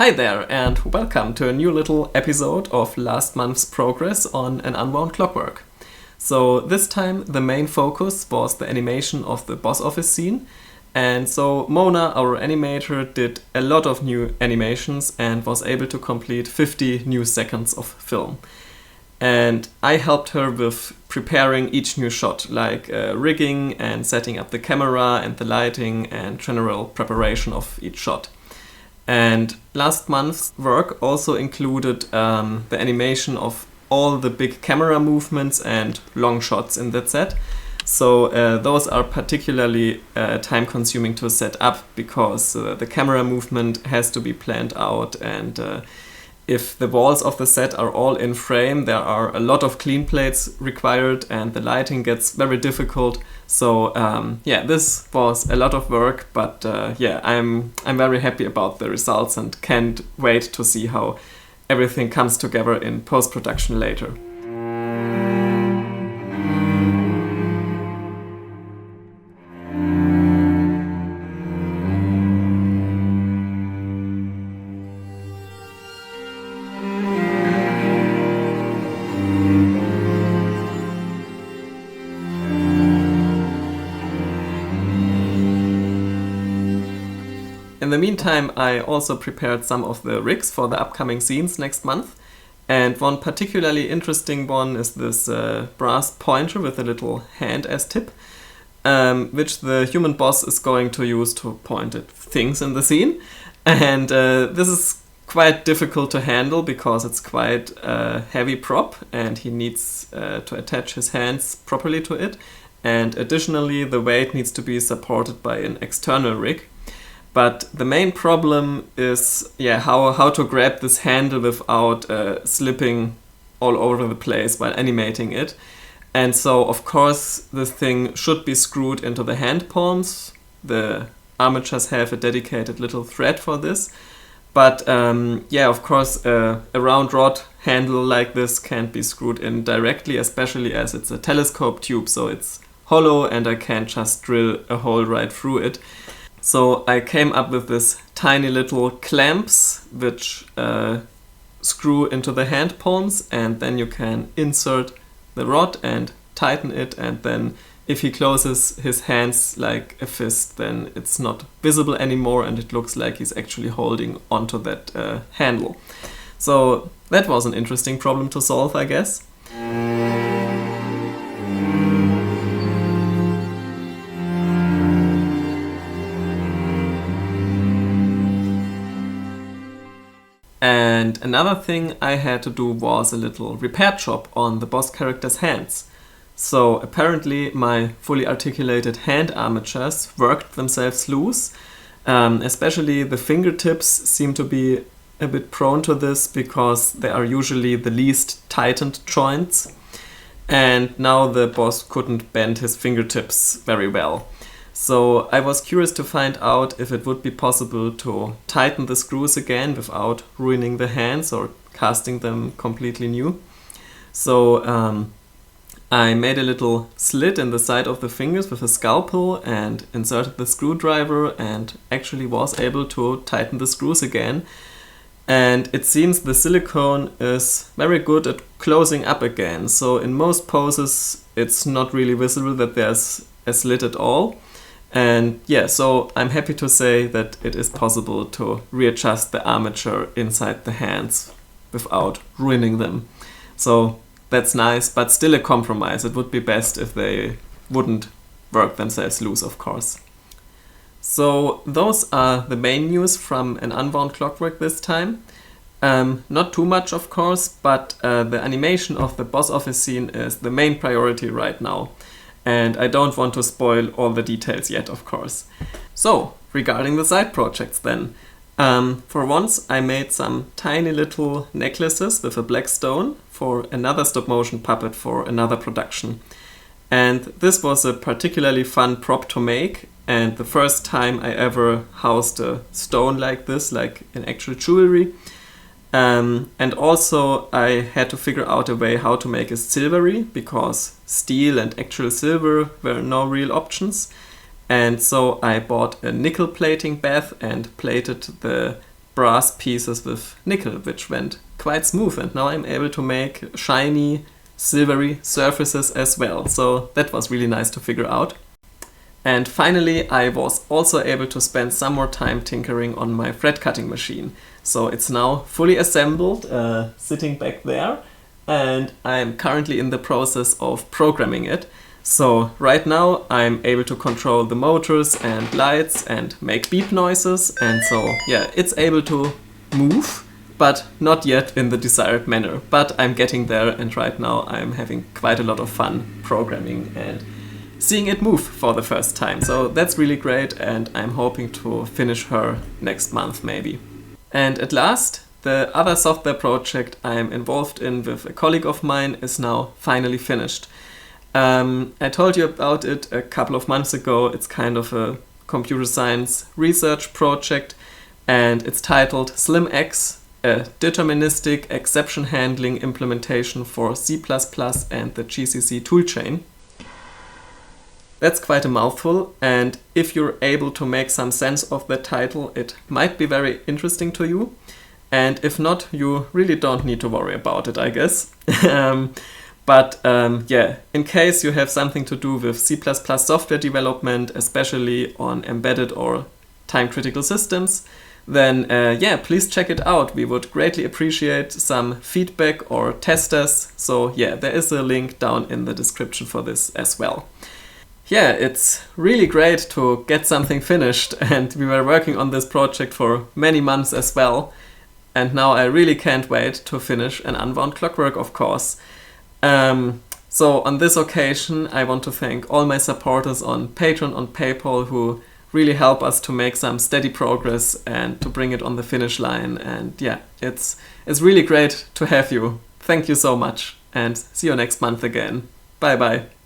Hi there, and welcome to a new little episode of last month's progress on an Unwound Clockwork. So this time the main focus was the animation of the boss office scene, and so Mona, our animator, did a lot of new animations and was able to complete 50 new seconds of film. And I helped her with preparing each new shot, like rigging and setting up the camera and the lighting and general preparation of each shot. And last month's work also included the animation of all the big camera movements and long shots in that set. So those are particularly time-consuming to set up because the camera movement has to be planned out, and if the walls of the set are all in frame, there are a lot of clean plates required and the lighting gets very difficult. So this was a lot of work, but I'm very happy about the results and can't wait to see how everything comes together in post-production later. In the meantime, I also prepared some of the rigs for the upcoming scenes next month, and one particularly interesting one is this brass pointer with a little hand as tip, which the human boss is going to use to point at things in the scene. And this is quite difficult to handle because it's quite a heavy prop and he needs to attach his hands properly to it. And additionally, the weight needs to be supported by an external rig. But the main problem is how to grab this handle without slipping all over the place while animating it. And so, of course, this thing should be screwed into the hand palms. The armatures have a dedicated little thread for this. But of course, a round rod handle like this can't be screwed in directly, especially as it's a telescope tube, so it's hollow and I can't just drill a hole right through it. So I came up with this tiny little clamps which screw into the hand palms, and then you can insert the rod and tighten it, and then if he closes his hands like a fist, then it's not visible anymore and it looks like he's actually holding onto that handle. So that was an interesting problem to solve, I guess. And another thing I had to do was a little repair job on the boss character's hands. So apparently my fully articulated hand armatures worked themselves loose. Especially the fingertips seem to be a bit prone to this because they are usually the least tightened joints. And now the boss couldn't bend his fingertips very well. So I was curious to find out if it would be possible to tighten the screws again without ruining the hands or casting them completely new. So I made a little slit in the side of the fingers with a scalpel and inserted the screwdriver and actually was able to tighten the screws again. And it seems the silicone is very good at closing up again. So in most poses it's not really visible that there's a slit at all. And so I'm happy to say that it is possible to readjust the armature inside the hands without ruining them. So that's nice, but still a compromise. It would be best if they wouldn't work themselves loose, of course. So those are the main news from an Unwound Clockwork this time. Not too much, of course, but the animation of the boss office scene is the main priority right now. And I don't want to spoil all the details yet, of course. So, regarding the side projects then. For once I made some tiny little necklaces with a black stone for another stop-motion puppet for another production. And this was a particularly fun prop to make, and the first time I ever housed a stone like this, like in actual jewelry. And also I had to figure out a way how to make it silvery, because steel and actual silver were no real options. And so I bought a nickel plating bath and plated the brass pieces with nickel, which went quite smooth, and now I'm able to make shiny, silvery surfaces as well. So that was really nice to figure out. And finally, I was also able to spend some more time tinkering on my thread cutting machine. So it's now fully assembled, sitting back there, and I'm currently in the process of programming it. So right now I'm able to control the motors and lights and make beep noises, and so yeah, it's able to move, but not yet in the desired manner. But I'm getting there, and right now I'm having quite a lot of fun programming and seeing it move for the first time. So that's really great, and I'm hoping to finish her next month maybe. And at last, the other software project I'm involved in with a colleague of mine is now finally finished. I told you about it a couple of months ago. It's kind of a computer science research project, and it's titled SlimX, a deterministic exception handling implementation for C++ and the GCC toolchain. That's quite a mouthful, and if you're able to make some sense of the title, it might be very interesting to you. And if not, you really don't need to worry about it, I guess. But yeah, in case you have something to do with C++ software development, especially on embedded or time-critical systems, then yeah, please check it out. We would greatly appreciate some feedback or testers. So yeah, there is a link down in the description for this as well. Yeah, it's really great to get something finished, and we were working on this project for many months as well. And now I really can't wait to finish an Unwound Clockwork, of course. So on this occasion, I want to thank all my supporters on Patreon, on PayPal, who really help us to make some steady progress and to bring it on the finish line. And yeah, it's really great to have you. Thank you so much, and see you next month again. Bye bye.